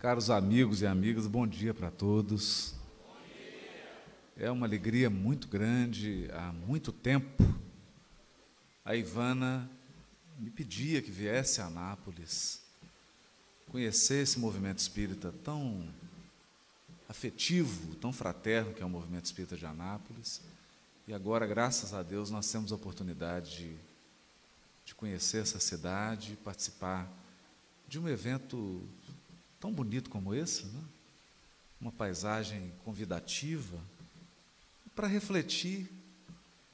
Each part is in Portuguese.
Caros amigos e amigas, bom dia para todos. É uma alegria muito grande. Há muito tempo, a Ivana me pedia que viesse a Anápolis, conhecer esse movimento espírita tão afetivo, tão fraterno, que é o movimento espírita de Anápolis. E agora, graças a Deus, nós temos a oportunidade de conhecer essa cidade, participar de um evento tão bonito como esse, né? Uma paisagem convidativa, para refletir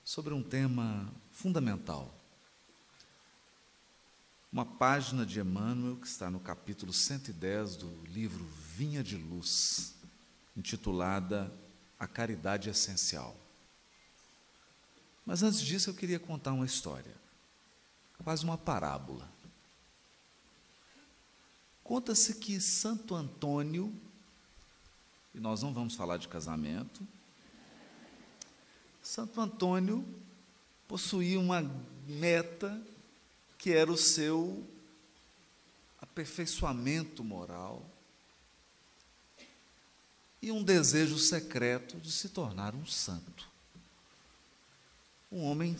sobre um tema fundamental. Uma página de Emmanuel que está no capítulo 110 do livro Vinha de Luz, intitulada A Caridade Essencial. Mas antes disso eu queria contar uma história, quase uma parábola. Conta-se que Santo Antônio, e nós não vamos falar de casamento, Santo Antônio possuía uma meta que era o seu aperfeiçoamento moral e um desejo secreto de se tornar um santo, um homem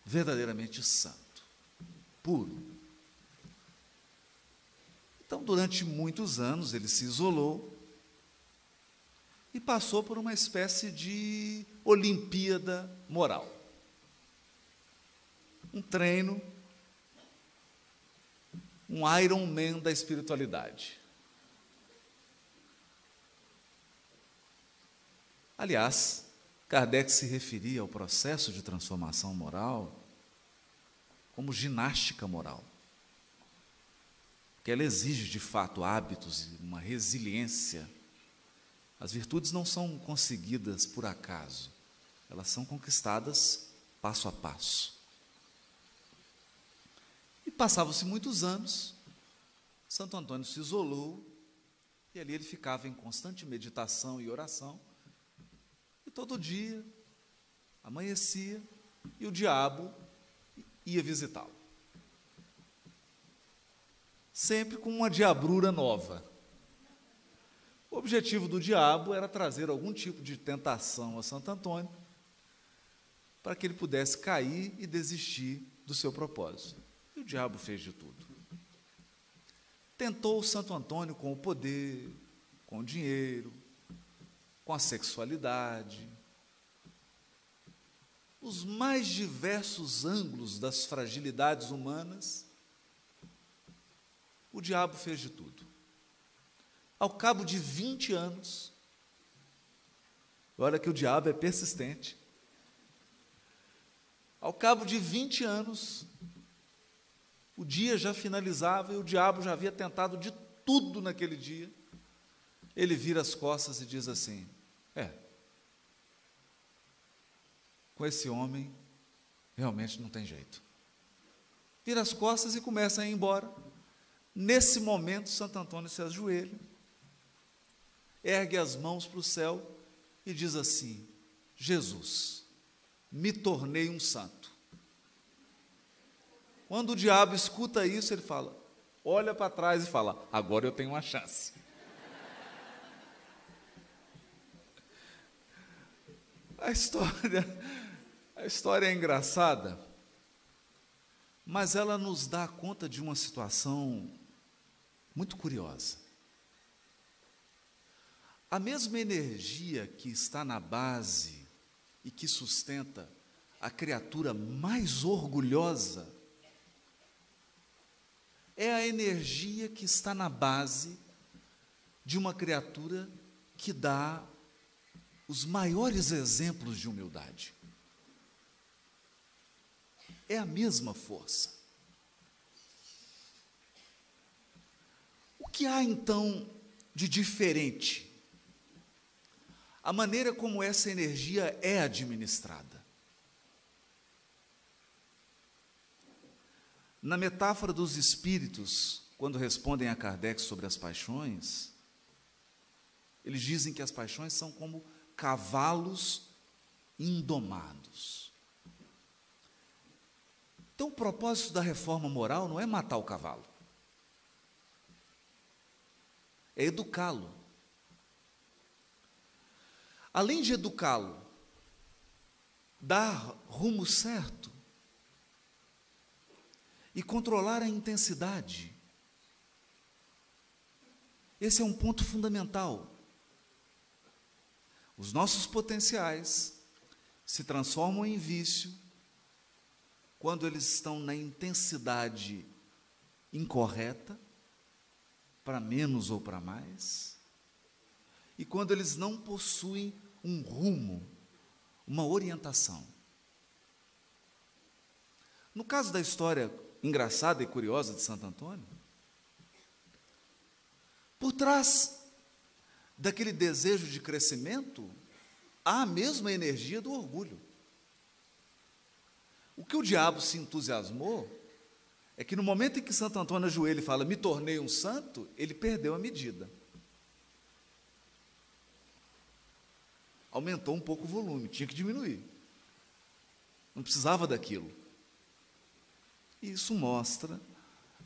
verdadeiramente santo, puro. Então, durante muitos anos, ele se isolou e passou por uma espécie de Olimpíada moral. Um treino, um Iron Man da espiritualidade. Aliás, Kardec se referia ao processo de transformação moral como ginástica moral, que ela exige, de fato, hábitos e uma resiliência. As virtudes não são conseguidas por acaso, elas são conquistadas passo a passo. E passavam-se muitos anos, Santo Antônio se isolou, e ali ele ficava em constante meditação e oração, e todo dia amanhecia, e o diabo ia visitá-lo. Sempre com uma diabrura nova. O objetivo do diabo era trazer algum tipo de tentação a Santo Antônio, para que ele pudesse cair e desistir do seu propósito. E o diabo fez de tudo. Tentou Santo Antônio com o poder, com o dinheiro, com a sexualidade, os mais diversos ângulos das fragilidades humanas. O diabo fez de tudo. Ao cabo de 20 anos, olha que o diabo é persistente, ao cabo de 20 anos, o dia já finalizava e o diabo já havia tentado de tudo naquele dia. Ele vira as costas e diz assim: com esse homem realmente não tem jeito. Vira as costas e começa a ir embora. Nesse momento, Santo Antônio se ajoelha, ergue as mãos para o céu e diz assim: Jesus, me tornei um santo. Quando o diabo escuta isso, ele fala, olha para trás e fala: agora eu tenho uma chance. A história é engraçada, mas ela nos dá conta de uma situação muito curiosa. A mesma energia que está na base e que sustenta a criatura mais orgulhosa é a energia que está na base de uma criatura que dá os maiores exemplos de humildade. É a mesma força. O que há, então, de diferente? A maneira como essa energia é administrada. Na metáfora dos espíritos, quando respondem a Kardec sobre as paixões, eles dizem que as paixões são como cavalos indomados. Então, o propósito da reforma moral não é matar o cavalo, é educá-lo. Além de educá-lo, dar rumo certo e controlar a intensidade. Esse é um ponto fundamental. Os nossos potenciais se transformam em vício quando eles estão na intensidade incorreta, para menos ou para mais, e quando eles não possuem um rumo, uma orientação. No caso da história engraçada e curiosa de Santo Antônio, por trás daquele desejo de crescimento, há a mesma energia do orgulho. O que o diabo se entusiasmou é que no momento em que Santo Antônio ajoelha e fala, me tornei um santo, ele perdeu a medida. Aumentou um pouco o volume, tinha que diminuir. Não precisava daquilo. E isso mostra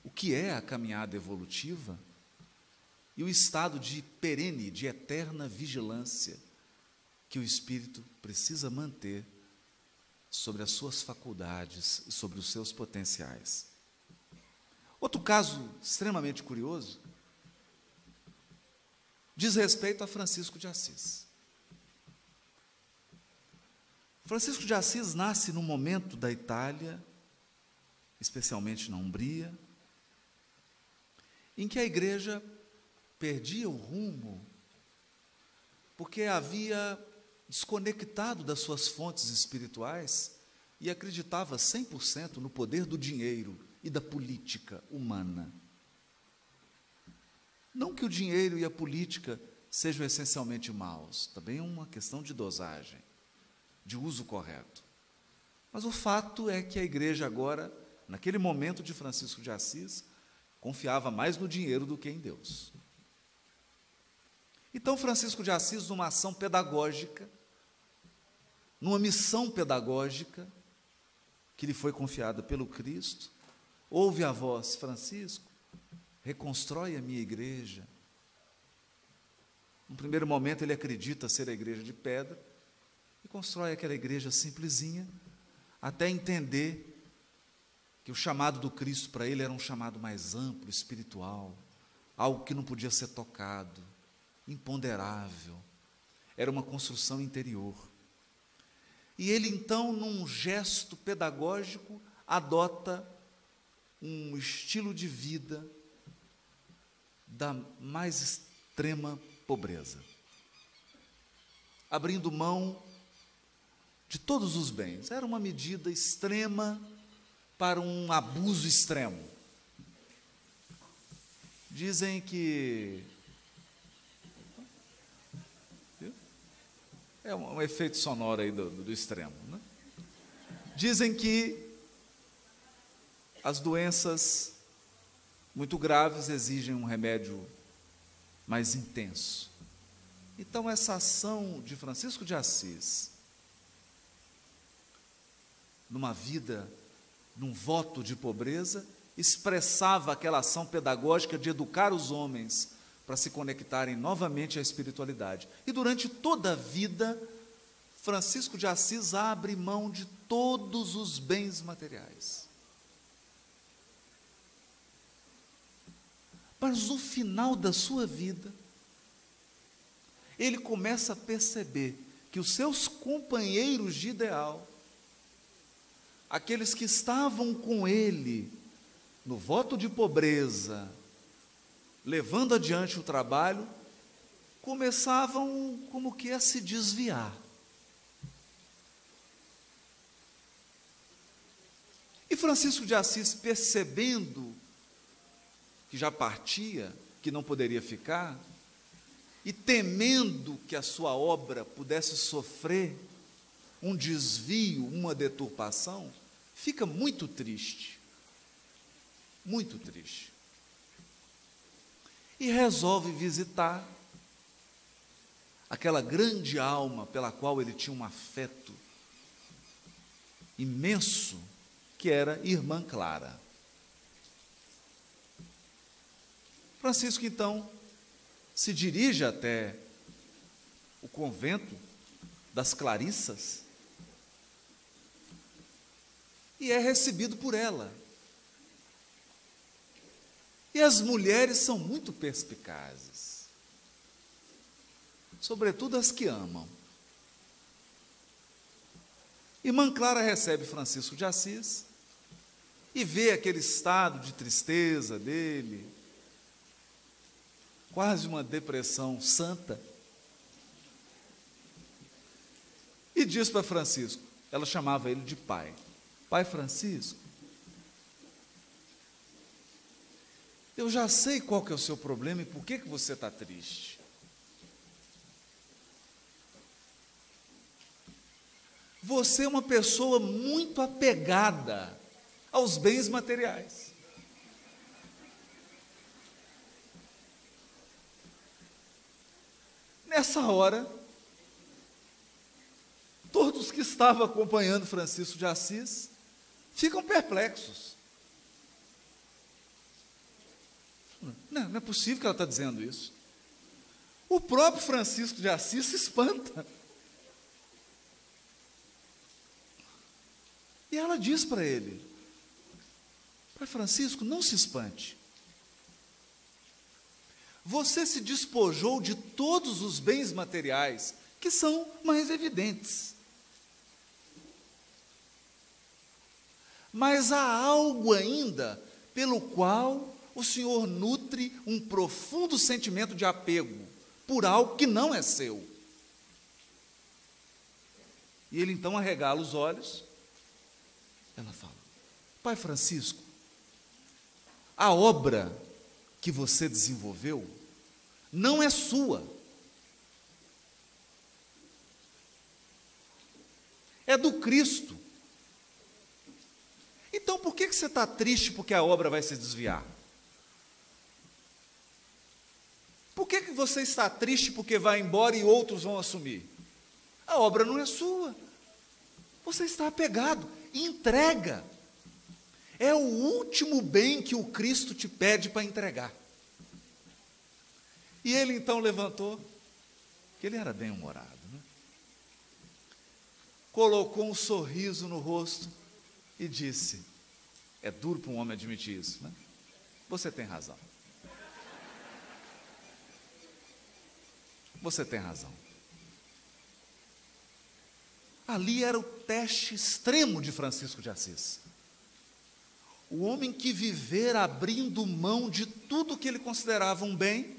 o que é a caminhada evolutiva e o estado de perene, de eterna vigilância que o espírito precisa manter sobre as suas faculdades e sobre os seus potenciais. Outro caso extremamente curioso diz respeito a Francisco de Assis. Francisco de Assis nasce num momento da Itália, especialmente na Umbria, em que a igreja perdia o rumo, porque havia desconectado das suas fontes espirituais e acreditava 100% no poder do dinheiro e da política humana. Não que o dinheiro e a política sejam essencialmente maus, também é uma questão de dosagem, de uso correto. Mas o fato é que a igreja agora, naquele momento de Francisco de Assis, confiava mais no dinheiro do que em Deus. Então, Francisco de Assis, numa ação pedagógica, numa missão pedagógica que lhe foi confiada pelo Cristo, ouve a voz, Francisco, reconstrói a minha igreja. No primeiro momento ele acredita ser a igreja de pedra e constrói aquela igreja simplesinha, até entender que o chamado do Cristo para ele era um chamado mais amplo, espiritual, algo que não podia ser tocado, imponderável, era uma construção interior. E ele então, num gesto pedagógico, adota um estilo de vida da mais extrema pobreza, abrindo mão de todos os bens. Era uma medida extrema para um abuso extremo. Dizem que é um efeito sonoro aí do extremo, né? Dizem que as doenças muito graves exigem um remédio mais intenso. Então, essa ação de Francisco de Assis, numa vida, num voto de pobreza, expressava aquela ação pedagógica de educar os homens para se conectarem novamente à espiritualidade. E durante toda a vida, Francisco de Assis abre mão de todos os bens materiais. Mas no final da sua vida, ele começa a perceber que os seus companheiros de ideal, aqueles que estavam com ele no voto de pobreza, levando adiante o trabalho, começavam como que a se desviar. E Francisco de Assis, percebendo que já partia, que não poderia ficar, e temendo que a sua obra pudesse sofrer um desvio, uma deturpação, fica muito triste, muito triste. E resolve visitar aquela grande alma pela qual ele tinha um afeto imenso, que era Irmã Clara. Francisco, então, se dirige até o convento das Clarissas e é recebido por ela. E as mulheres são muito perspicazes, sobretudo as que amam. Irmã Clara recebe Francisco de Assis e vê aquele estado de tristeza dele, quase uma depressão santa, e diz para Francisco, ela chamava ele de pai: Pai Francisco, eu já sei qual que é o seu problema e por que você está triste. Você é uma pessoa muito apegada aos bens materiais. Nessa hora, todos que estavam acompanhando Francisco de Assis ficam perplexos. Não é possível que ela está dizendo isso. O próprio Francisco de Assis se espanta. E ela diz para ele: Pai Francisco, não se espante. Você se despojou de todos os bens materiais que são mais evidentes. Mas há algo ainda pelo qual o Senhor nutre um profundo sentimento de apego por algo que não é seu. E ele então arregala os olhos. Ela fala: Pai Francisco, a obra que você desenvolveu não é sua. É do Cristo. Então por que você está triste porque a obra vai se desviar? Por que você está triste porque vai embora e outros vão assumir? A obra não é sua. Você está apegado. Entrega. É o último bem que o Cristo te pede para entregar. E ele então levantou, que ele era bem-humorado, né? Colocou um sorriso no rosto e disse: é duro para um homem admitir isso, né? Você tem razão. Você tem razão. Ali era o teste extremo de Francisco de Assis. O homem que vivera abrindo mão de tudo que ele considerava um bem,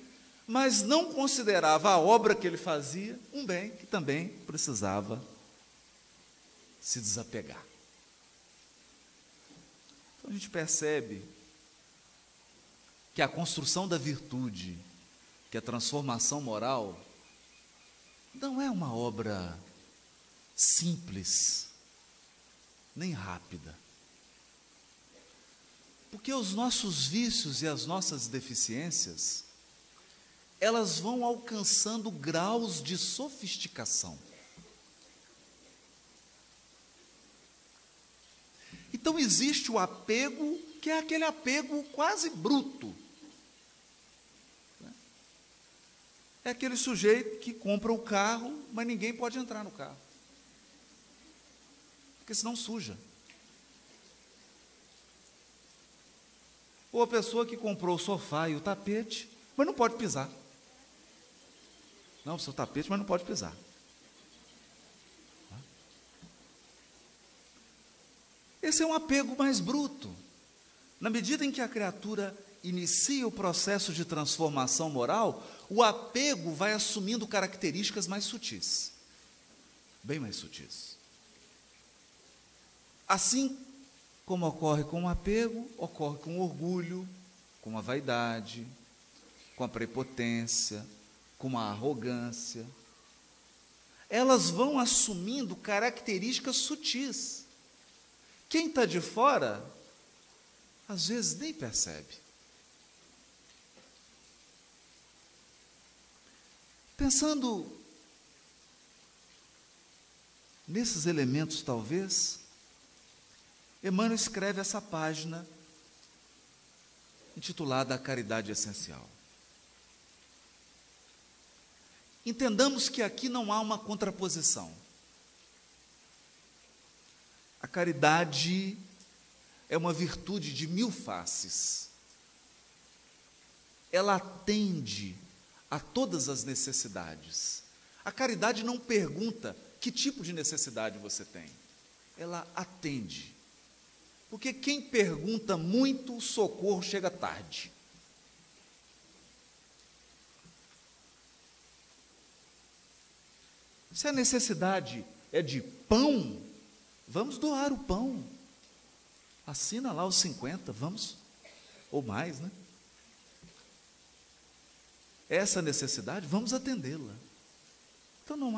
mas não considerava a obra que ele fazia um bem que também precisava se desapegar. Então a gente percebe que a construção da virtude, que a transformação moral, não é uma obra simples, nem rápida. Porque os nossos vícios e as nossas deficiências, elas vão alcançando graus de sofisticação. Então existe o apego, que é aquele apego quase bruto. É aquele sujeito que compra o carro, mas ninguém pode entrar no carro, porque senão suja. Ou a pessoa que comprou o sofá e o tapete, mas não pode pisar. Não, o seu tapete, mas não pode pisar. Esse é um apego mais bruto. Na medida em que a criatura inicia o processo de transformação moral, o apego vai assumindo características mais sutis, bem mais sutis. Assim como ocorre com o apego, ocorre com o orgulho, com a vaidade, com a prepotência, com a arrogância. Elas vão assumindo características sutis. Quem está de fora, às vezes nem percebe. Pensando nesses elementos, talvez, Emmanuel escreve essa página intitulada A Caridade Essencial. Entendamos que aqui não há uma contraposição. A caridade é uma virtude de 1000 faces. Ela atende a todas as necessidades. A caridade não pergunta que tipo de necessidade você tem. Ela atende. Porque quem pergunta muito, o socorro chega tarde. Se a necessidade é de pão, vamos doar o pão. Assina lá os 50, vamos, ou mais, né? Essa necessidade, vamos atendê-la. Então não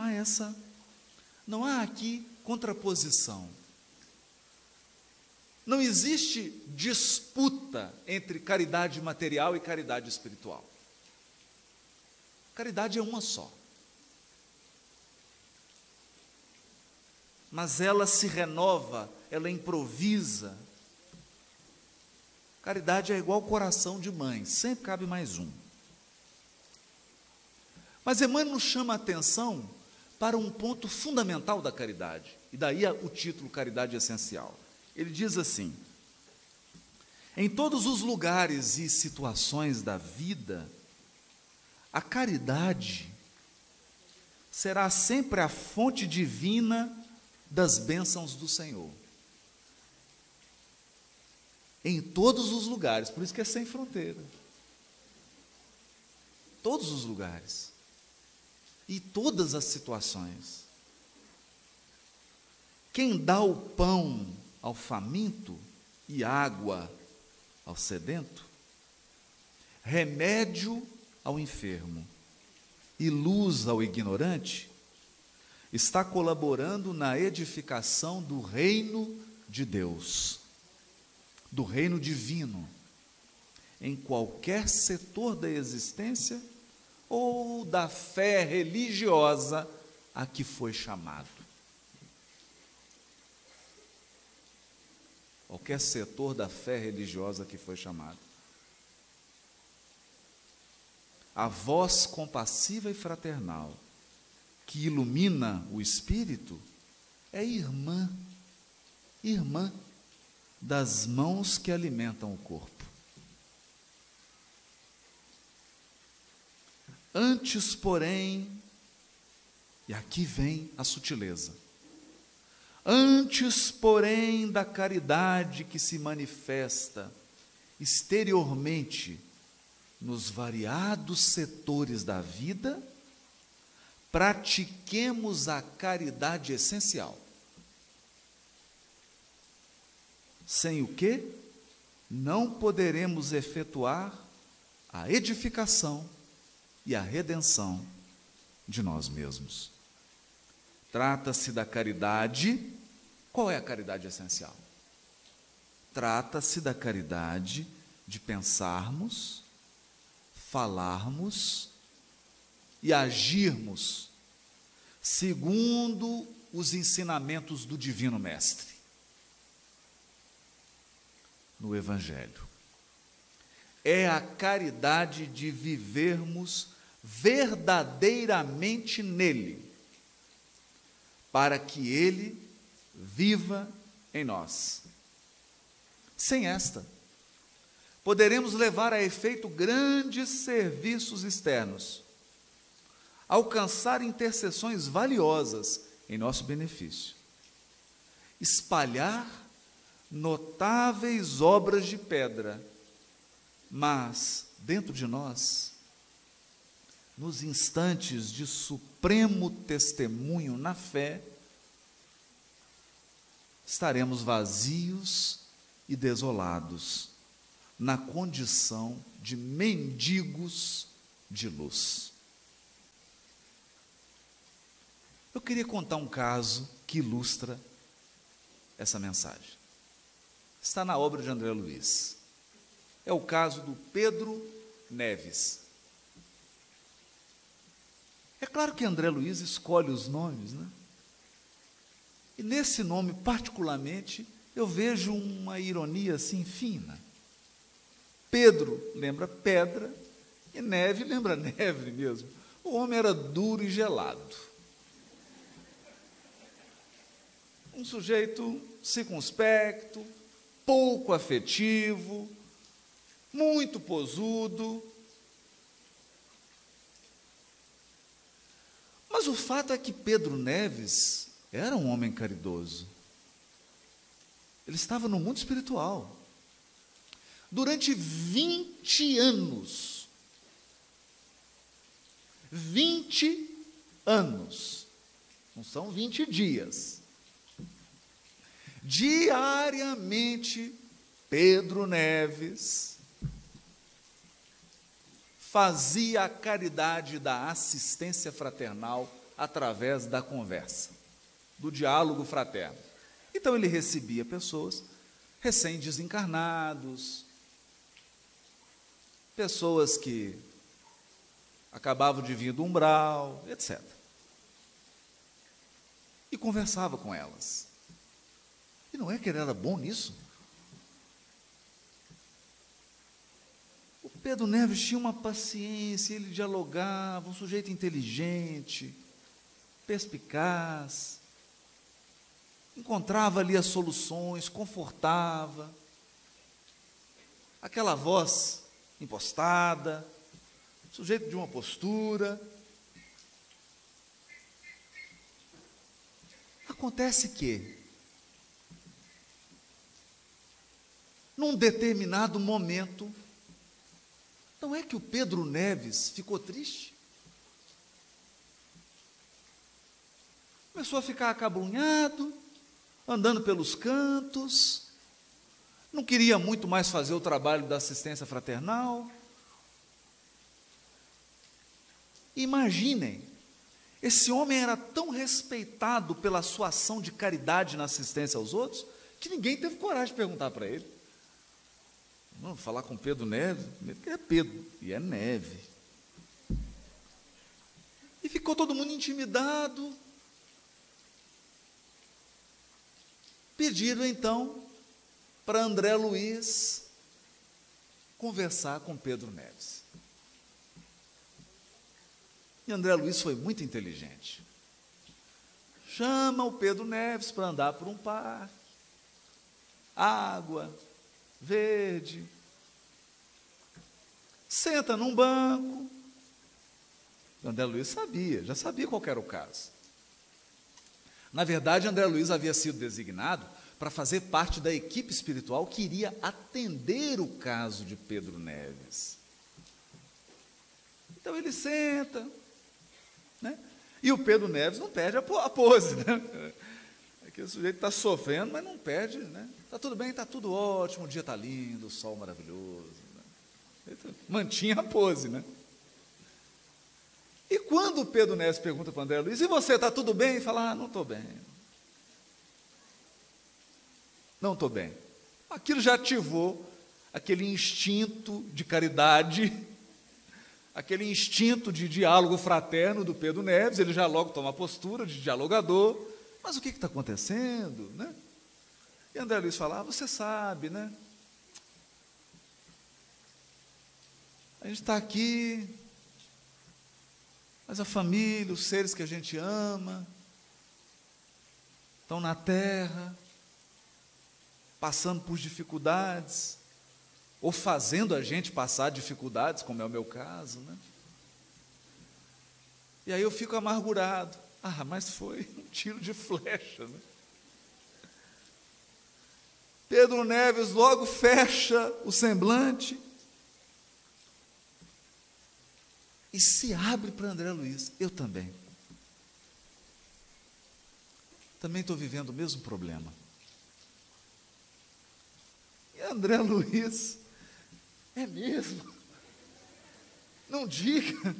há aqui contraposição. Não existe disputa entre caridade material e caridade espiritual. Caridade é uma só. Mas ela se renova, ela improvisa. Caridade é igual coração de mãe, sempre cabe mais um. Mas Emmanuel nos chama a atenção para um ponto fundamental da caridade, e daí o título Caridade Essencial. Ele diz assim: em todos os lugares e situações da vida, a caridade será sempre a fonte divina das bênçãos do Senhor. Em todos os lugares, por isso que é sem fronteira. Todos os lugares. E todas as situações. Quem dá o pão ao faminto e água ao sedento, remédio ao enfermo e luz ao ignorante, está colaborando na edificação do reino de Deus, do reino divino, em qualquer setor da existência ou da fé religiosa a que foi chamado. Qualquer setor da fé religiosa a que foi chamado. A voz compassiva e fraternal que ilumina o espírito é irmã das mãos que alimentam o corpo. Antes, porém, e aqui vem a sutileza, antes, porém, da caridade que se manifesta exteriormente nos variados setores da vida, pratiquemos a caridade essencial. Sem o que não poderemos efetuar a edificação e a redenção de nós mesmos. Trata-se da caridade. Qual é a caridade essencial? Trata-se da caridade de pensarmos, falarmos e agirmos segundo os ensinamentos do Divino Mestre no Evangelho. É a caridade de vivermos verdadeiramente nele, para que ele viva em nós. Sem esta, poderemos levar a efeito grandes serviços externos, alcançar intercessões valiosas em nosso benefício, espalhar notáveis obras de pedra, mas dentro de nós, nos instantes de supremo testemunho na fé, estaremos vazios e desolados, na condição de mendigos de luz. Eu queria contar um caso que ilustra essa mensagem. Está na obra de André Luiz. É o caso do Pedro Neves. É claro que André Luiz escolhe os nomes, né? E nesse nome, particularmente, eu vejo uma ironia assim fina. Pedro lembra pedra e neve lembra neve mesmo, O homem era duro e gelado. Um sujeito circunspecto, pouco afetivo, muito posudo. Mas o fato é que Pedro Neves era um homem caridoso. Ele estava no mundo espiritual. Durante 20 anos. 20 anos. Não são 20 dias. Diariamente, Pedro Neves fazia a caridade da assistência fraternal através da conversa, do diálogo fraterno. Então ele recebia pessoas recém-desencarnados, pessoas que acabavam de vir do umbral, etc. E conversava com elas. E não é que ele era bom nisso? O Pedro Neves tinha uma paciência, ele dialogava, um sujeito inteligente, perspicaz, encontrava ali as soluções, confortava. Aquela voz impostada, sujeito de uma postura. Acontece que, num determinado momento, não é que o Pedro Neves ficou triste? Começou a ficar acabrunhado, andando pelos cantos, não queria muito mais fazer o trabalho da assistência fraternal. Imaginem, esse homem era tão respeitado pela sua ação de caridade na assistência aos outros, que ninguém teve coragem de perguntar para ele. Vamos falar com Pedro Neves, que é Pedro, e é Neve. E ficou todo mundo intimidado. Pediram então para André Luiz conversar com Pedro Neves. E André Luiz foi muito inteligente. Chama o Pedro Neves para andar por um parque, água, verde, senta num banco. O André Luiz já sabia qual era o caso. Na verdade, André Luiz havia sido designado para fazer parte da equipe espiritual que iria atender o caso de Pedro Neves. Então ele senta, né? E o Pedro Neves não perde a pose, né? Aquele sujeito está sofrendo, mas não perde, né? Está tudo bem, está tudo ótimo, o dia está lindo, o sol maravilhoso, né? Mantinha a pose, né? E quando o Pedro Neves pergunta para o André Luiz, e você, está tudo bem? Ele fala, não estou bem. Não estou bem. Aquilo já ativou aquele instinto de caridade, aquele instinto de diálogo fraterno do Pedro Neves. Ele já logo toma a postura de dialogador. Mas o que está acontecendo, né? E André Luiz fala, você sabe, né? A gente está aqui, mas a família, os seres que a gente ama, estão na terra, passando por dificuldades, ou fazendo a gente passar dificuldades, como é o meu caso, né? E aí eu fico amargurado. Mas foi um tiro de flecha, né? Pedro Neves logo fecha o semblante e se abre para André Luiz. Eu também. Também estou vivendo o mesmo problema. E André Luiz, é mesmo? Não diga.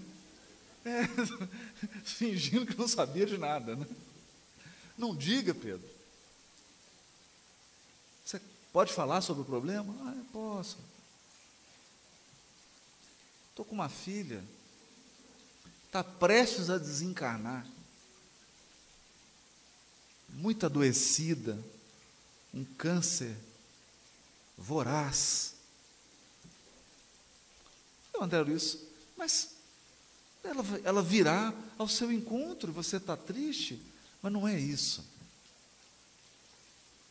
Fingindo que não sabia de nada, né? Não diga, Pedro. Você pode falar sobre o problema? Eu posso. Estou com uma filha, está prestes a desencarnar, muito adoecida, um câncer voraz. Eu, André Luiz, mas ela virá ao seu encontro e você está triste, mas não é isso.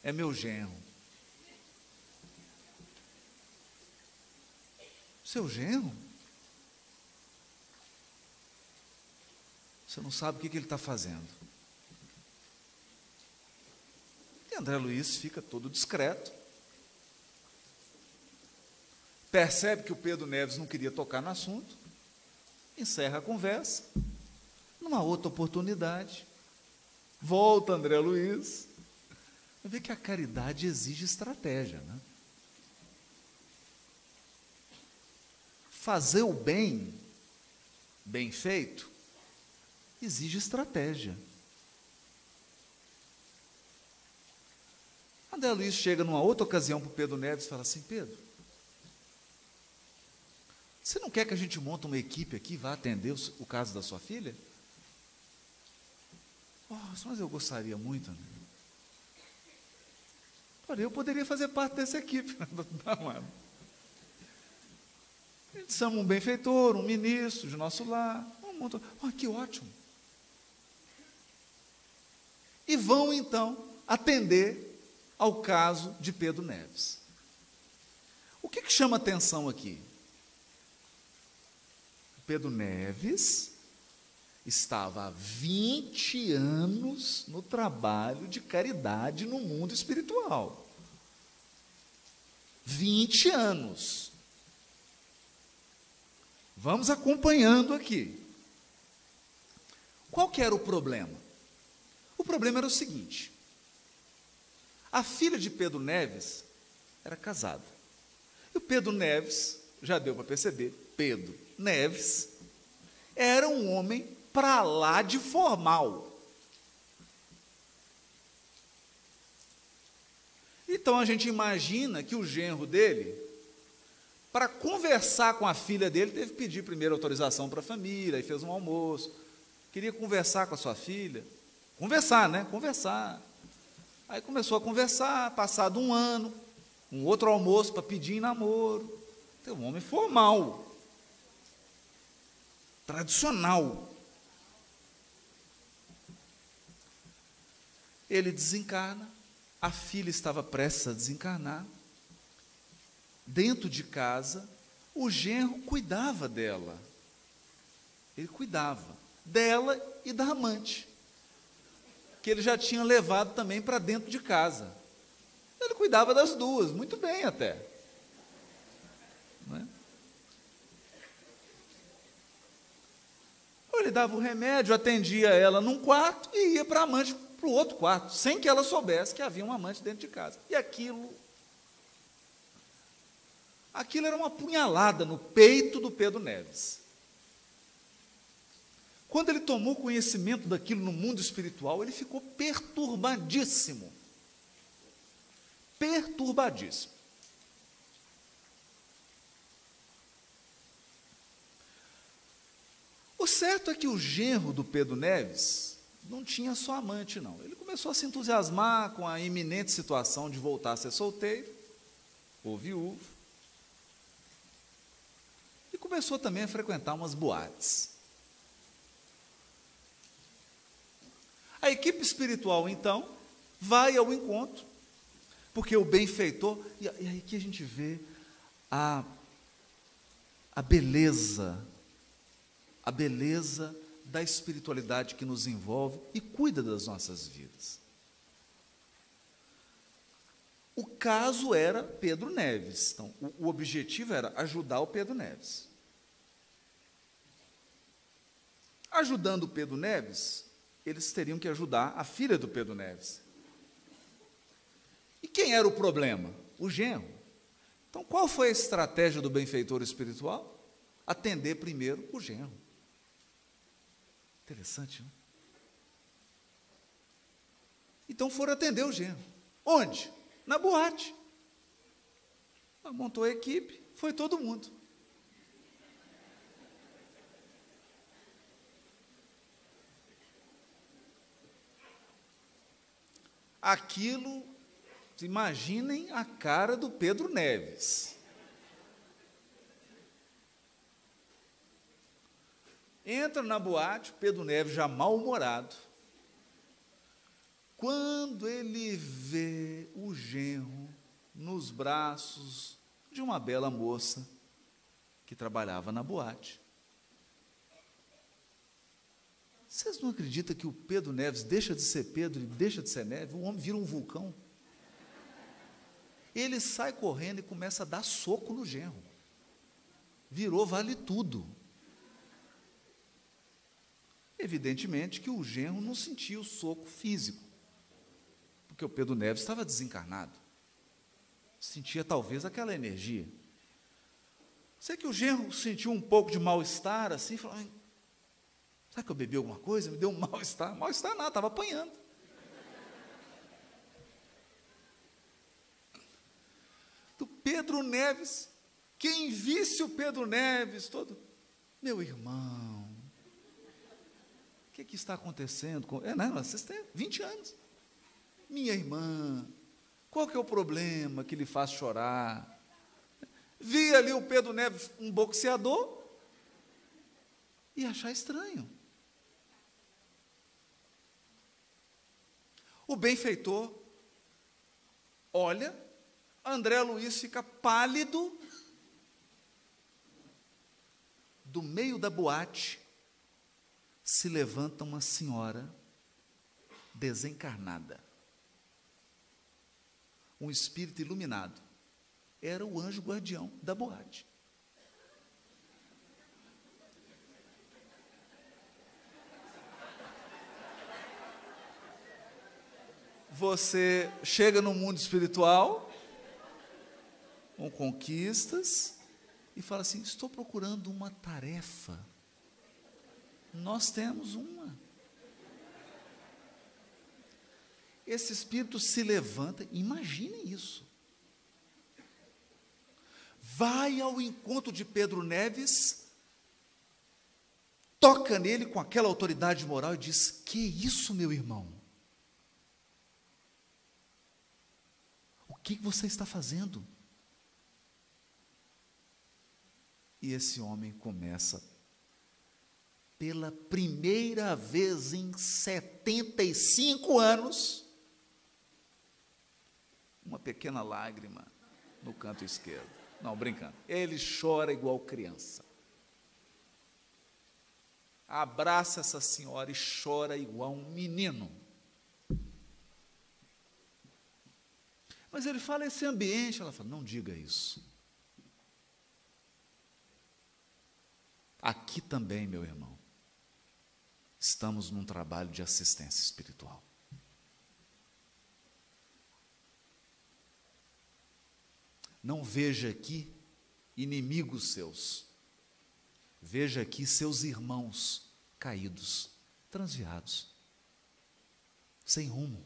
É meu genro. Seu genro? Você não sabe o que ele está fazendo. E André Luiz fica todo discreto. Percebe que o Pedro Neves não queria tocar no assunto. Encerra a conversa. Numa outra oportunidade, volta André Luiz. Vê que a caridade exige estratégia, né? Fazer o bem, bem feito, exige estratégia. André Luiz chega numa outra ocasião para o Pedro Neves e fala assim: Pedro, você não quer que a gente monte uma equipe aqui e vá atender o caso da sua filha? Nossa, mas eu gostaria muito, André. Olha, eu poderia fazer parte dessa equipe. Não, a gente chama um benfeitor, um ministro de nosso lar. Que ótimo. E vão, então, atender ao caso de Pedro Neves. O que chama atenção aqui? Pedro Neves estava há 20 anos no trabalho de caridade no mundo espiritual. 20 anos. Vamos acompanhando aqui. Qual que era o problema? O problema era o seguinte: a filha de Pedro Neves era casada. E o Pedro Neves, já deu para perceber, Pedro Neves era um homem para lá de formal. Então a gente imagina que o genro dele, para conversar com a filha dele, teve que pedir primeiro autorização para a família, aí fez um almoço, queria conversar com a sua filha, conversar, né? Conversar. Aí começou a conversar, passado um ano, um outro almoço para pedir em namoro. Tem um homem formal, tradicional. Ele desencarna, a filha estava prestes a desencarnar. Dentro de casa, o genro cuidava dela. Ele cuidava dela e da amante, que ele já tinha levado também para dentro de casa. Ele cuidava das duas, muito bem até. Não é? Ele dava o remédio, atendia ela num quarto e ia para a amante para o outro quarto, sem que ela soubesse que havia um amante dentro de casa. E aquilo era uma punhalada no peito do Pedro Neves. Quando ele tomou conhecimento daquilo no mundo espiritual, ele ficou perturbadíssimo. Perturbadíssimo. O certo é que o genro do Pedro Neves não tinha só amante, não. Ele começou a se entusiasmar com a iminente situação de voltar a ser solteiro, ou viúvo, e começou também a frequentar umas boates. A equipe espiritual, então, vai ao encontro, porque o benfeitor, e aí que a gente vê a beleza da espiritualidade que nos envolve e cuida das nossas vidas. O caso era Pedro Neves, então o objetivo era ajudar o Pedro Neves. Ajudando o Pedro Neves, eles teriam que ajudar a filha do Pedro Neves. E quem era o problema? O genro. Então, qual foi a estratégia do benfeitor espiritual? Atender primeiro o genro. Interessante, não? Então foram atender o genro. Onde? Na boate. Montou a equipe, foi todo mundo. Aquilo, imaginem a cara do Pedro Neves. Entra na boate, Pedro Neves já mal-humorado. Quando ele vê o genro nos braços de uma bela moça que trabalhava na boate. Vocês não acreditam que o Pedro Neves deixa de ser Pedro e deixa de ser Neves? O homem vira um vulcão. Ele sai correndo e começa a dar soco no genro. Virou vale tudo. Evidentemente que o genro não sentia o soco físico, porque o Pedro Neves estava desencarnado. Sentia talvez aquela energia. Sei que o genro sentiu um pouco de mal-estar, assim, falou: será que eu bebi alguma coisa? Me deu um mal-estar. Mal-estar nada, estava apanhando. Do Pedro Neves, quem visse o Pedro Neves todo, meu irmão, o que está acontecendo? Vocês têm 20 anos. Minha irmã, qual que é o problema que lhe faz chorar? Vi ali o Pedro Neves, um boxeador, e achar estranho. O benfeitor olha, André Luiz fica pálido. Do meio da boate se levanta uma senhora desencarnada. Um espírito iluminado. Era o anjo guardião da boate. Você chega no mundo espiritual, com conquistas, e fala assim: estou procurando uma tarefa. Nós temos uma. Esse espírito se levanta, imaginem isso. Vai ao encontro de Pedro Neves, toca nele com aquela autoridade moral e diz: que isso, meu irmão? O que você está fazendo? E esse homem começa, pela primeira vez em 75 anos, uma pequena lágrima no canto esquerdo. Não, brincando. Ele chora igual criança. Abraça essa senhora e chora igual um menino. Mas ele fala: esse ambiente, ela fala: não diga isso. Aqui também, meu irmão, estamos num trabalho de assistência espiritual. Não veja aqui inimigos seus. Veja aqui seus irmãos caídos, transviados, sem rumo,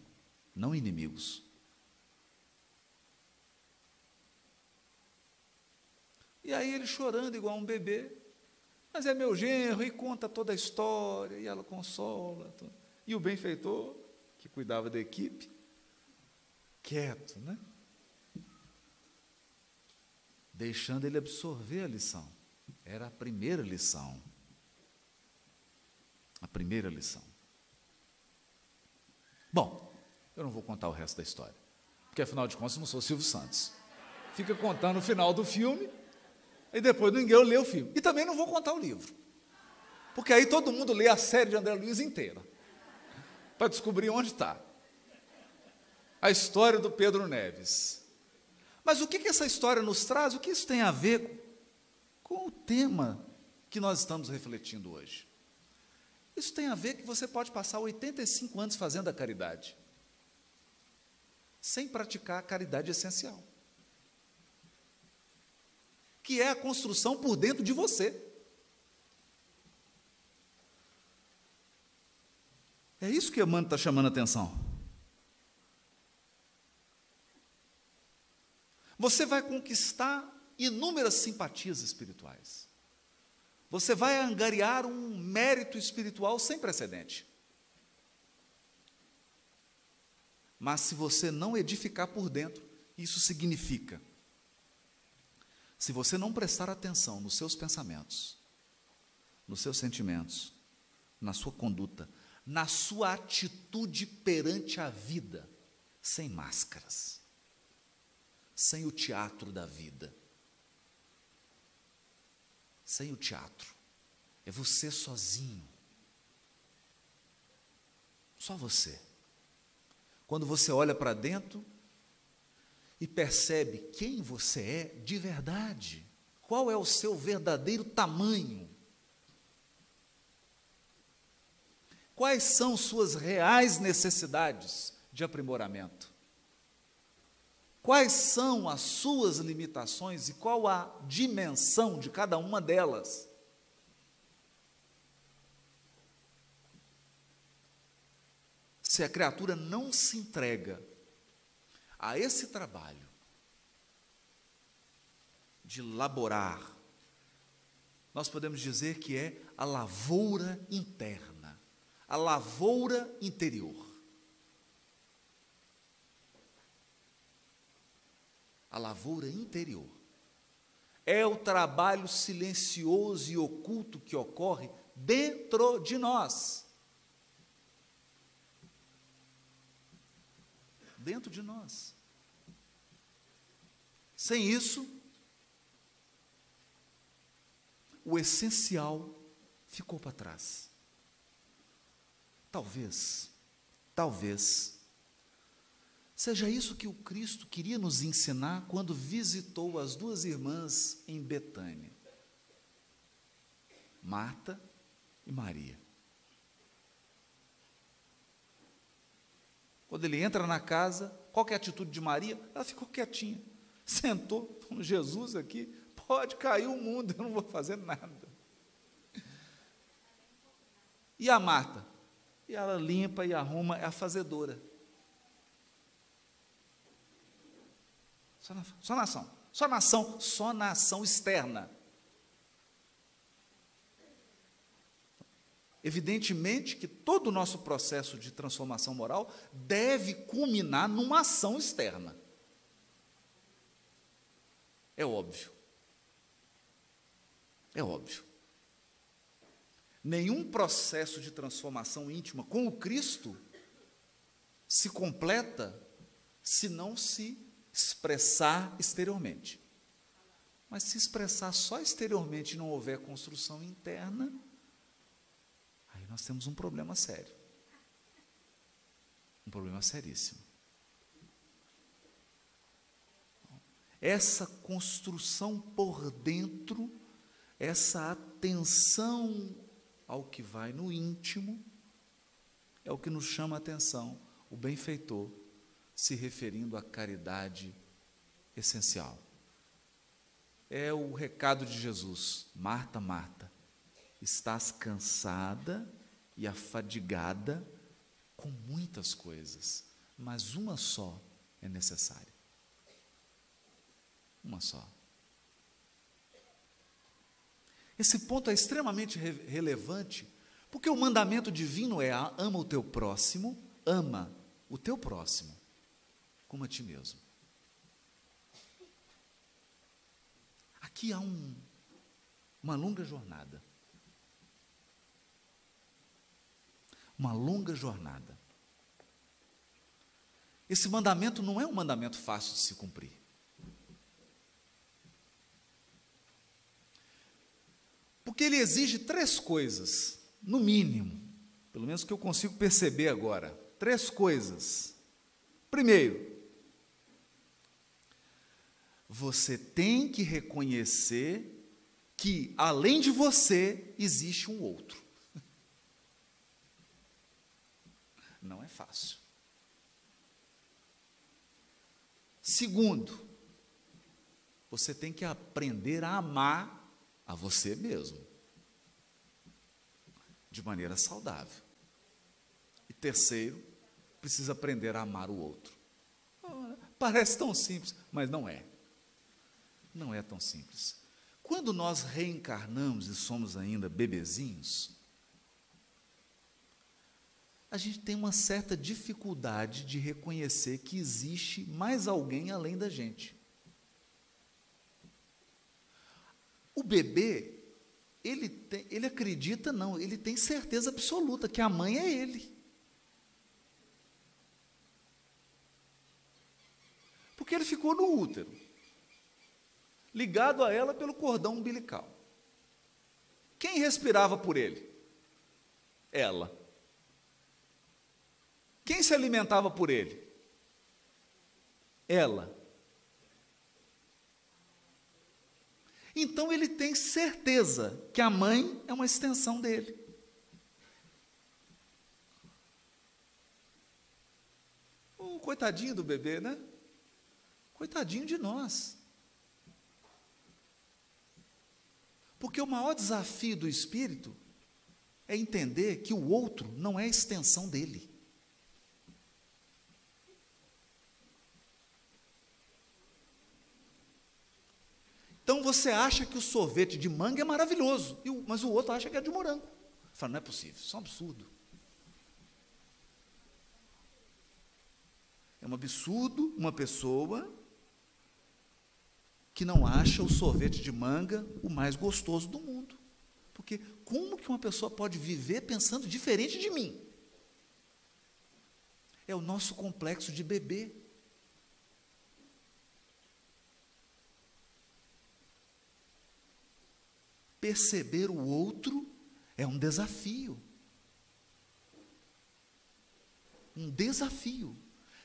não inimigos. E aí ele chorando igual um bebê: mas é meu genro, e conta toda a história, e ela consola. E o benfeitor, que cuidava da equipe, quieto, né? Deixando ele absorver a lição. Era a primeira lição. A primeira lição. Bom, eu não vou contar o resto da história, porque afinal de contas eu não sou Silvio Santos. Fica contando o final do filme, e depois ninguém lê o filme. E também não vou contar o livro, porque aí todo mundo lê a série de André Luiz inteira, para descobrir onde está a história do Pedro Neves. Mas o que essa história nos traz? O que isso tem a ver com o tema que nós estamos refletindo hoje? Isso tem a ver que você pode passar 85 anos fazendo a caridade, sem praticar a caridade essencial, que é a construção por dentro de você. É isso que Emmanuel está chamando a atenção. Você vai conquistar inúmeras simpatias espirituais. Você vai angariar um mérito espiritual sem precedente. Mas se você não edificar por dentro, isso significa, se você não prestar atenção nos seus pensamentos, nos seus sentimentos, na sua conduta, na sua atitude perante a vida, sem máscaras, sem o teatro da vida. Sem o teatro. É você sozinho. Só você. Quando você olha para dentro e percebe quem você é de verdade, qual é o seu verdadeiro tamanho, quais são suas reais necessidades de aprimoramento, quais são as suas limitações e qual a dimensão de cada uma delas. Se a criatura não se entrega a esse trabalho de laborar, nós podemos dizer que é a lavoura interna, a lavoura interior. A lavoura interior é o trabalho silencioso e oculto que ocorre dentro de nós. Dentro de nós. Sem isso, o essencial ficou para trás. Talvez seja isso que o Cristo queria nos ensinar quando visitou as duas irmãs em Betânia, Marta e Maria. Quando ele entra na casa, qual que é a atitude de Maria? Ela ficou quietinha, sentou, falou: Jesus aqui, pode cair o mundo, eu não vou fazer nada. E a Marta? E ela limpa e arruma, é a fazedora. Só na ação externa. Evidentemente que todo o nosso processo de transformação moral deve culminar numa ação externa. É óbvio. É óbvio. Nenhum processo de transformação íntima com o Cristo se completa se não se expressar exteriormente. Mas se expressar só exteriormente e não houver construção interna, aí nós temos um problema sério. Um problema seríssimo. Essa construção por dentro, essa atenção ao que vai no íntimo, é o que nos chama a atenção, o benfeitor, se referindo à caridade essencial. É o recado de Jesus: Marta, Marta, estás cansada e afadigada com muitas coisas, mas uma só é necessária. Uma só. Esse ponto é extremamente relevante, porque o mandamento divino é: ama o teu próximo, ama o teu próximo como a ti mesmo. Aqui há uma longa jornada. Uma longa jornada. Esse mandamento não é um mandamento fácil de se cumprir. Porque ele exige 3 coisas, no mínimo, pelo menos que eu consigo perceber agora. 3 coisas. Primeiro, você tem que reconhecer que, além de você, existe um outro. Não é fácil. Segundo, você tem que aprender a amar a você mesmo, de maneira saudável. E terceiro, precisa aprender a amar o outro. Parece tão simples, mas não é. Não é tão simples. Quando nós reencarnamos e somos ainda bebezinhos, a gente tem uma certa dificuldade de reconhecer que existe mais alguém além da gente. O bebê, ele acredita, não, ele tem certeza absoluta que a mãe é ele. Porque ele ficou no útero, ligado a ela pelo cordão umbilical. Quem respirava por ele? Ela. Quem se alimentava por ele? Ela. Então ele tem certeza que a mãe é uma extensão dele. Coitadinho do bebê, né? Coitadinho de nós. Porque o maior desafio do espírito é entender que o outro não é a extensão dele. Então você acha que o sorvete de manga é maravilhoso, mas o outro acha que é de morango. Você fala, não é possível, isso é um absurdo. É um absurdo uma pessoa que não acha o sorvete de manga o mais gostoso do mundo. Porque como que uma pessoa pode viver pensando diferente de mim? É o nosso complexo de bebê. Perceber o outro é um desafio. Um desafio.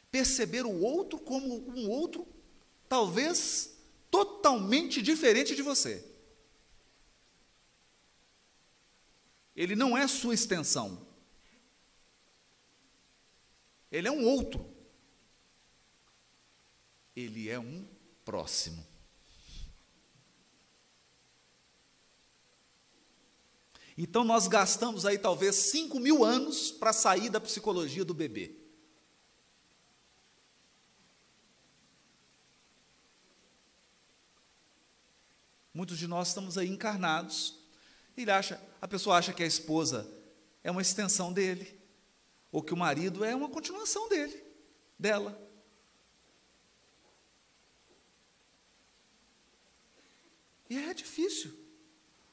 Perceber o outro como um outro, talvez totalmente diferente de você. Ele não é sua extensão. Ele é um outro. Ele é um próximo. Então nós gastamos aí talvez 5.000 anos para sair da psicologia do bebê. Muitos de nós estamos aí encarnados. A pessoa acha que a esposa é uma extensão dele, ou que o marido é uma continuação dela. E é difícil.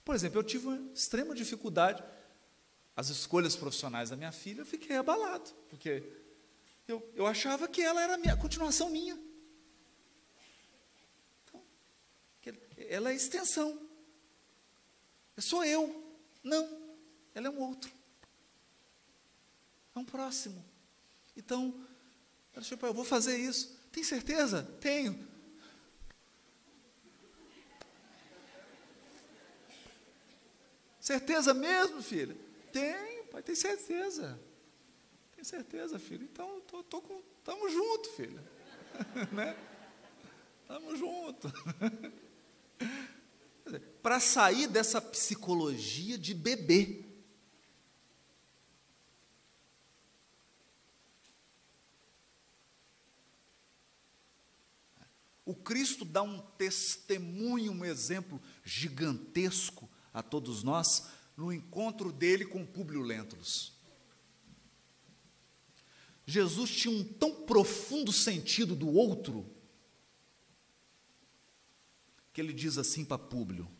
Por exemplo, eu tive uma extrema dificuldade, as escolhas profissionais da minha filha, eu fiquei abalado, porque eu achava que ela era a continuação minha. Então, ela é extensão. Sou eu. Não, ela é um outro. É um próximo. Então, eu vou fazer isso. Tem certeza? Tenho. Certeza mesmo, filha? Tenho, pai, tem certeza. Tem certeza, filho. Então, estamos juntos, filha. Né? Estamos juntos. Para sair dessa psicologia de bebê. O Cristo dá um testemunho, um exemplo gigantesco a todos nós, no encontro dele com Públio Lentulus. Jesus tinha um tão profundo sentido do outro, que ele diz assim para Públio: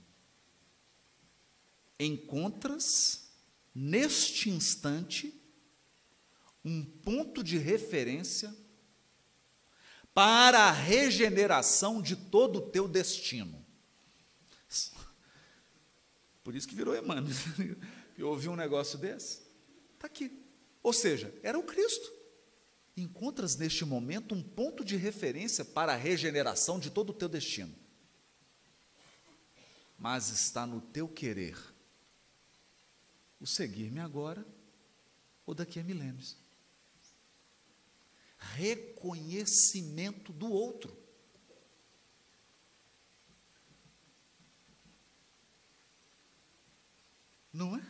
encontras, neste instante, um ponto de referência para a regeneração de todo o teu destino. Por isso que virou Emmanuel. Eu ouvi um negócio desse. Está aqui. Ou seja, era o Cristo. Encontras neste momento um ponto de referência para a regeneração de todo o teu destino. Mas está no teu querer o seguir-me agora ou daqui a milênios. Reconhecimento do outro. Não é?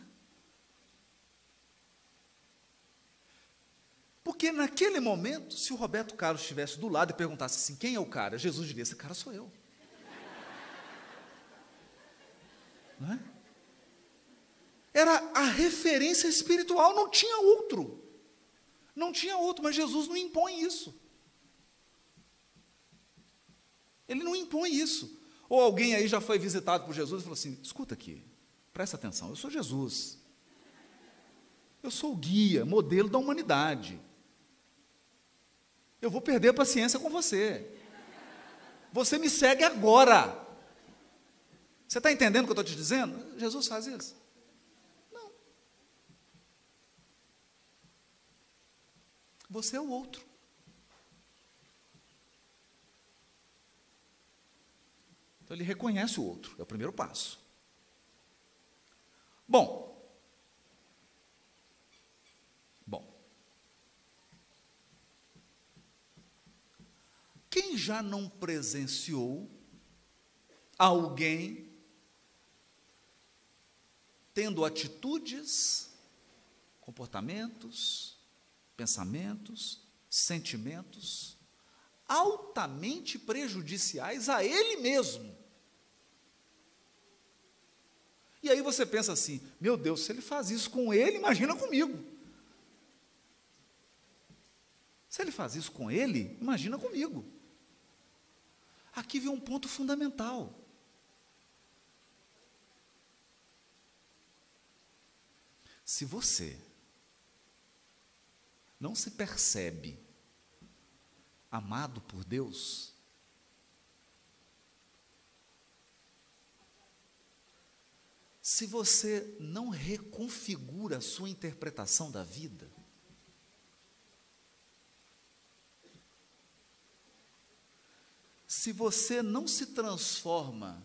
Porque naquele momento, se o Roberto Carlos estivesse do lado e perguntasse assim, quem é o cara? Jesus diria, esse cara sou eu. Não é? Era a referência espiritual, não tinha outro. Não tinha outro, mas Jesus não impõe isso. Ele não impõe isso. Ou alguém aí já foi visitado por Jesus e falou assim, escuta aqui, Presta atenção, eu sou Jesus. Eu sou o guia, modelo da humanidade. Eu vou perder a paciência com você. Você me segue agora. Você está entendendo o que eu estou te dizendo? Jesus faz isso? Não. Você é o outro. Então ele reconhece o outro, é o primeiro passo. Bom. Quem já não presenciou alguém tendo atitudes, comportamentos, pensamentos, sentimentos altamente prejudiciais a ele mesmo? E aí você pensa assim, meu Deus, se ele faz isso com ele, imagina comigo. Se ele faz isso com ele, imagina comigo. Aqui vem um ponto fundamental. Se você não se percebe amado por Deus, se você não reconfigura a sua interpretação da vida, se você não se transforma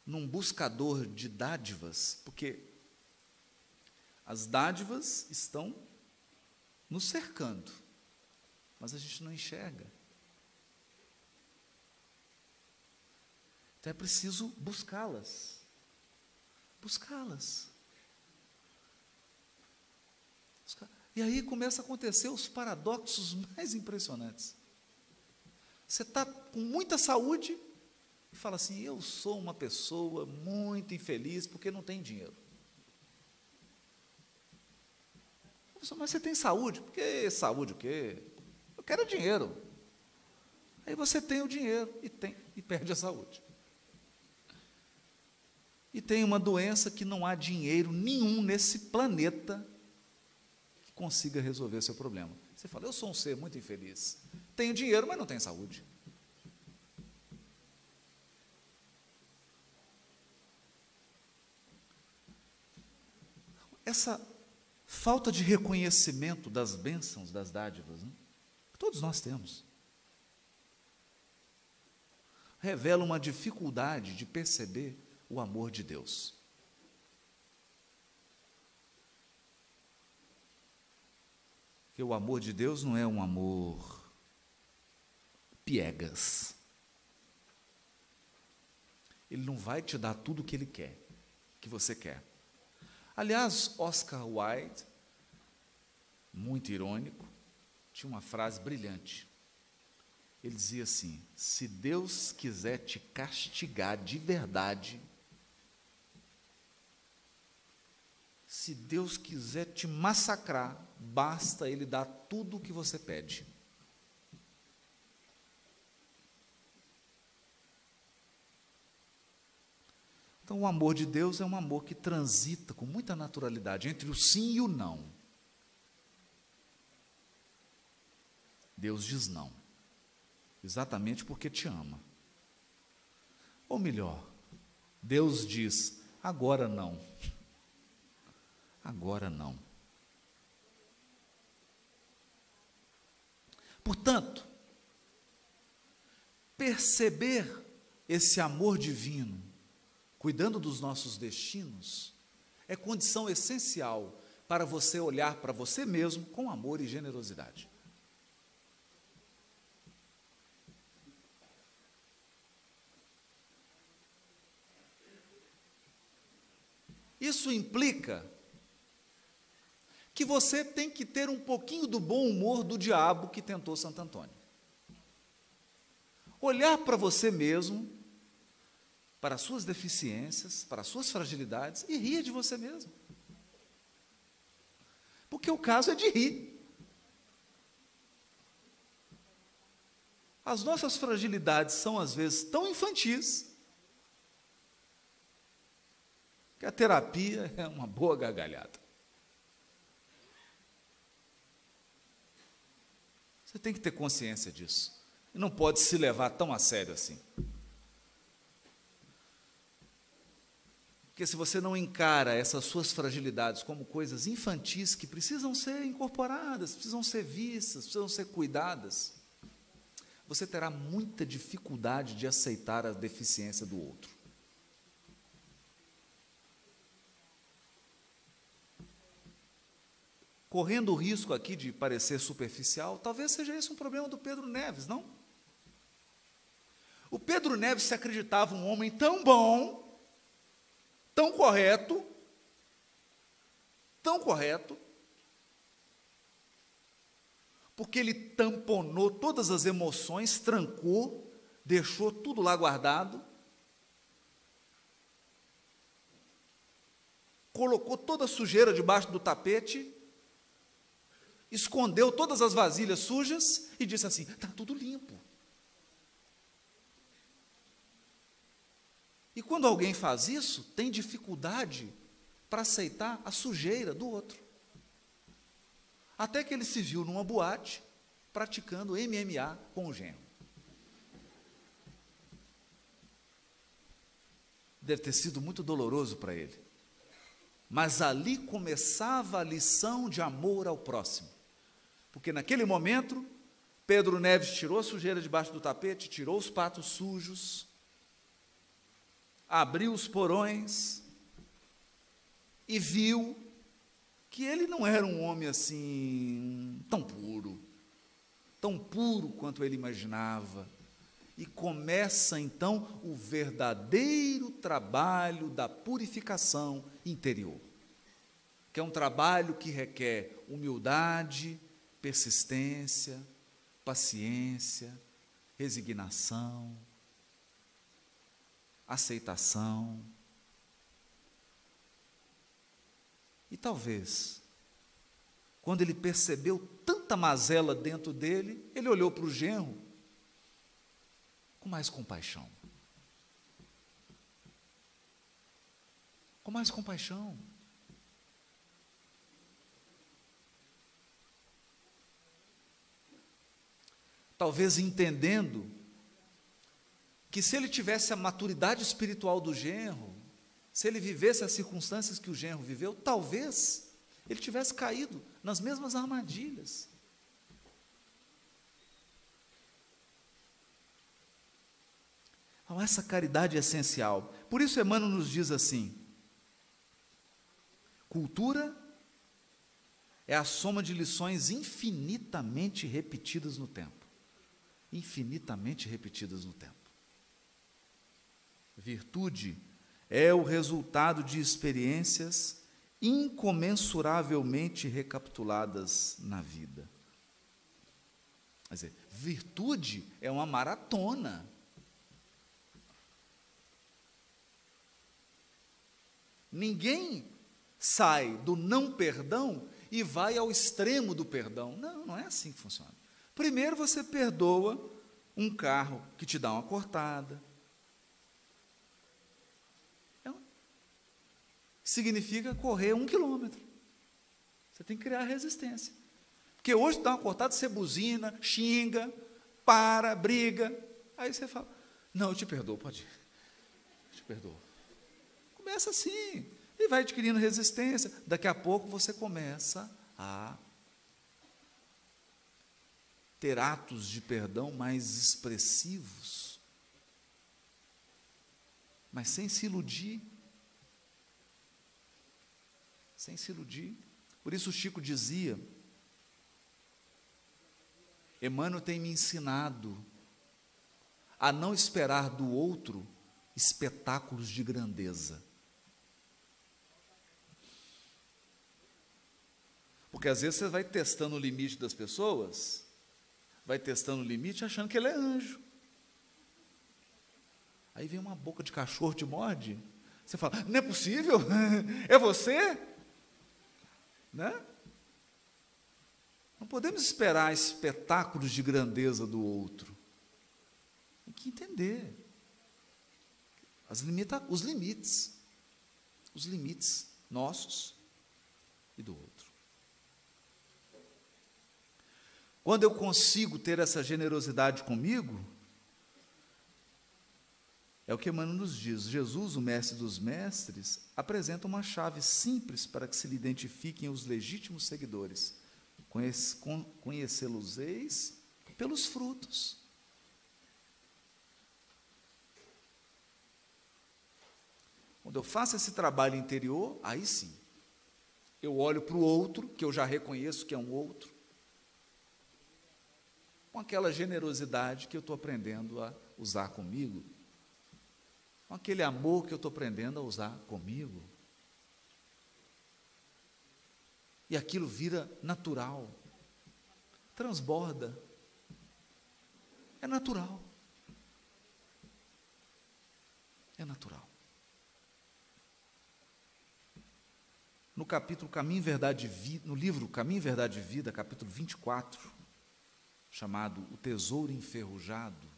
num buscador de dádivas, porque as dádivas estão nos cercando, mas a gente não enxerga. Então é preciso buscá-las. Buscá-las. E aí começa a acontecer os paradoxos mais impressionantes. Você está com muita saúde e fala assim, eu sou uma pessoa muito infeliz porque não tem dinheiro. Mas você tem saúde? Porque saúde o quê? Eu quero dinheiro. Aí você tem o dinheiro e perde a saúde. E tem uma doença que não há dinheiro nenhum nesse planeta que consiga resolver seu problema. Você fala, eu sou um ser muito infeliz. Tenho dinheiro, mas não tenho saúde. Essa falta de reconhecimento das bênçãos, das dádivas, né, que todos nós temos, revela uma dificuldade de perceber o amor de Deus. Porque o amor de Deus não é um amor piegas. Ele não vai te dar tudo o que Ele quer, que você quer. Aliás, Oscar Wilde, muito irônico, tinha uma frase brilhante. Ele dizia assim, se Deus quiser te castigar de verdade, se Deus quiser te massacrar, basta Ele dar tudo o que você pede. Então, o amor de Deus é um amor que transita com muita naturalidade entre o sim e o não. Deus diz não, exatamente porque te ama. Ou melhor, Deus diz, agora não. Agora não. Portanto, perceber esse amor divino, cuidando dos nossos destinos, é condição essencial para você olhar para você mesmo com amor e generosidade. Isso implica que você tem que ter um pouquinho do bom humor do diabo que tentou Santo Antônio. Olhar para você mesmo, para as suas deficiências, para as suas fragilidades, e rir de você mesmo. Porque o caso é de rir. As nossas fragilidades são, às vezes, tão infantis, que a terapia é uma boa gargalhada. Você tem que ter consciência disso. E não pode se levar tão a sério assim. Porque se você não encara essas suas fragilidades como coisas infantis que precisam ser incorporadas, precisam ser vistas, precisam ser cuidadas, você terá muita dificuldade de aceitar a deficiência do outro. Correndo o risco aqui de parecer superficial, talvez seja esse um problema do Pedro Neves, não? O Pedro Neves se acreditava um homem tão bom, tão correto, porque ele tamponou todas as emoções, trancou, deixou tudo lá guardado, colocou toda a sujeira debaixo do tapete, escondeu todas as vasilhas sujas e disse assim: está tudo limpo. E quando alguém faz isso, tem dificuldade para aceitar a sujeira do outro. Até que ele se viu numa boate, praticando MMA com o genro. Deve ter sido muito doloroso para ele. Mas ali começava a lição de amor ao próximo. Porque naquele momento, Pedro Neves tirou a sujeira debaixo do tapete, tirou os pratos sujos, abriu os porões e viu que ele não era um homem assim tão puro quanto ele imaginava. E começa então o verdadeiro trabalho da purificação interior, que é um trabalho que requer humildade, persistência, paciência, resignação, aceitação. E talvez, quando ele percebeu tanta mazela dentro dele, ele olhou para o genro com mais compaixão. Com mais compaixão. Talvez entendendo que se ele tivesse a maturidade espiritual do genro, se ele vivesse as circunstâncias que o genro viveu, talvez ele tivesse caído nas mesmas armadilhas. Então, essa caridade é essencial. Por isso Emmanuel nos diz assim: cultura é a soma de lições infinitamente repetidas no tempo. Infinitamente repetidas no tempo. Virtude é o resultado de experiências incomensuravelmente recapituladas na vida. Quer dizer, virtude é uma maratona. Ninguém sai do não perdão e vai ao extremo do perdão. Não, não é assim que funciona. Primeiro você perdoa um carro que te dá uma cortada. Significa correr 1 quilômetro. Você tem que criar resistência. Porque hoje dá uma cortada, você buzina, xinga, para, briga. Aí você fala: não, eu te perdoo, pode ir. Eu te perdoo. Começa assim, e vai adquirindo resistência. Daqui a pouco você começa a ter atos de perdão mais expressivos, mas sem se iludir. Sem se iludir. Por isso o Chico dizia: Emmanuel tem me ensinado a não esperar do outro espetáculos de grandeza. Porque às vezes você vai testando o limite das pessoas, vai testando o limite achando que ele é anjo. Aí vem uma boca de cachorro, te morde, você fala: não é possível? É você? Né? Não podemos esperar espetáculos de grandeza do outro. Tem que entender os limites. os limites nossos e do outro. Quando eu consigo ter essa generosidade comigo, é o que Emmanuel nos diz. Jesus, o mestre dos mestres, apresenta uma chave simples para que se lhe identifiquem os legítimos seguidores. Conhecê-los-eis pelos frutos. Quando eu faço esse trabalho interior, aí sim, eu olho para o outro, que eu já reconheço que é um outro, com aquela generosidade que eu estou aprendendo a usar comigo, com aquele amor que eu estou aprendendo a usar comigo. E aquilo vira natural, transborda, é natural. É natural. No capítulo Caminho, Verdade e Vida, no livro Caminho, Verdade e Vida, capítulo 24, chamado O Tesouro Enferrujado,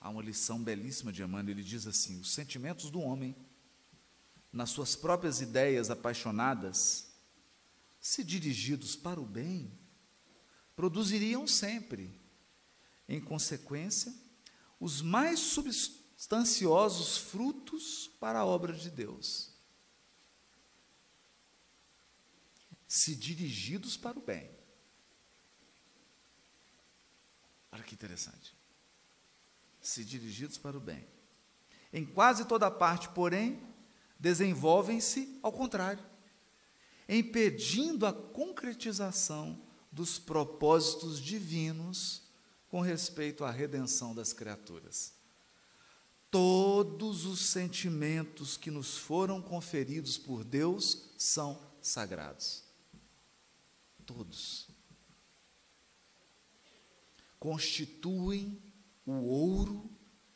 há uma lição belíssima de Emmanuel. Ele diz assim: os sentimentos do homem, nas suas próprias ideias apaixonadas, se dirigidos para o bem, produziriam sempre, em consequência, os mais substanciosos frutos para a obra de Deus. Se dirigidos para o bem. Olha que interessante. Se dirigidos para o bem. Em quase toda parte, porém, desenvolvem-se ao contrário, impedindo a concretização dos propósitos divinos com respeito à redenção das criaturas. Todos os sentimentos que nos foram conferidos por Deus são sagrados. Todos. Constituem o ouro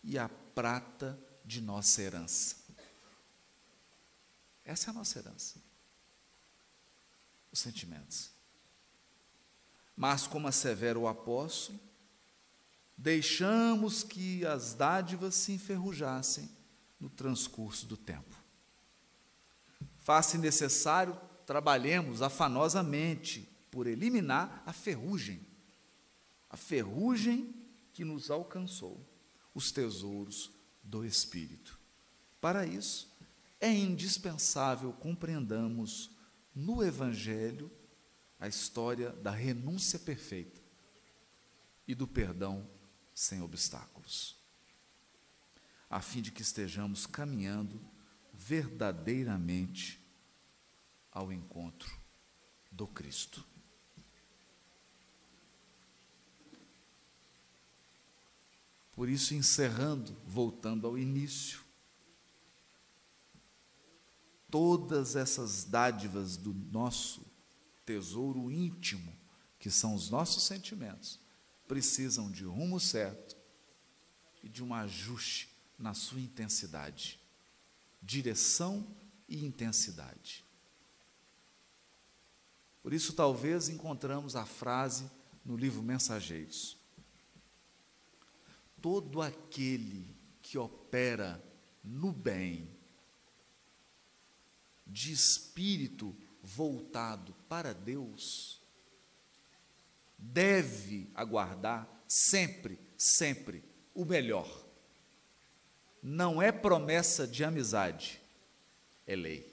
e a prata de nossa herança. Essa é a nossa herança. Os sentimentos. Mas, como assevera o apóstolo, deixamos que as dádivas se enferrujassem no transcurso do tempo. Faz-se necessário trabalhemos afanosamente por eliminar a ferrugem que nos alcançou, os tesouros do Espírito. Para isso, é indispensável compreendamos no Evangelho a história da renúncia perfeita e do perdão sem obstáculos, a fim de que estejamos caminhando verdadeiramente ao encontro do Cristo. Por isso, encerrando, voltando ao início, todas essas dádivas do nosso tesouro íntimo, que são os nossos sentimentos, precisam de rumo certo e de um ajuste na sua intensidade, direção e intensidade. Por isso, talvez encontramos a frase no livro Mensageiros: todo aquele que opera no bem, de espírito voltado para Deus, deve aguardar sempre, sempre o melhor. Não é promessa de amizade, é lei.